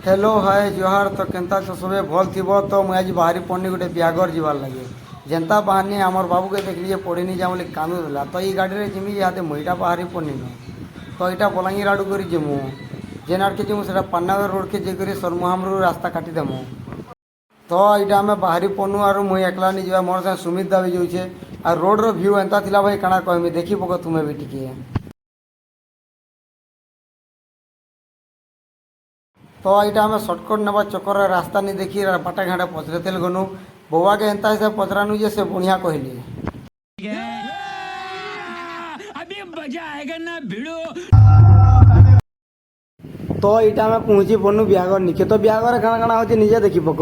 Hello hi जोहार। तो केनता तो सबे भल थी। तो मुझे आज बाहरी पड़नी गोटे बिहाघर जीवार लगे जेनता बाहरनी आमर बाबू के देखली पढ़ी जा बोले कांदुला। तो ये गाड़ी में जिमी यहाँ मुईटा बाहरी पड़नी न तो यहाँ बलांगीर आड़ू कर जिमु जेन आड़ के जिमु से पान्नागर रोड के जेकर सरमुहामरू रास्ता काटिदेमु। तो यहाँ आम बाहरी पड़नु और मुई एकला नहीं जा मोर साथ सुमित दा भी जाऊे और रोड रो व्यू एंता थिला भाई काଣା कहमी देखी पक तुम्हें भी टिके। तो यहाँ आम सर्टकट नवा चक्कर रास्ता नहीं देखी बाटे घाटे पचरेतेल गनु बउआ के एंता हिसाब पचरानु जे से बढ़िया कहली। अभी मजा आएगा ना भिड़ो। तो यहाँ आम पहुँची पड़नु बिहाघर निके। तो बिहाघर काଣା काଣା होचे निजे देखी पक।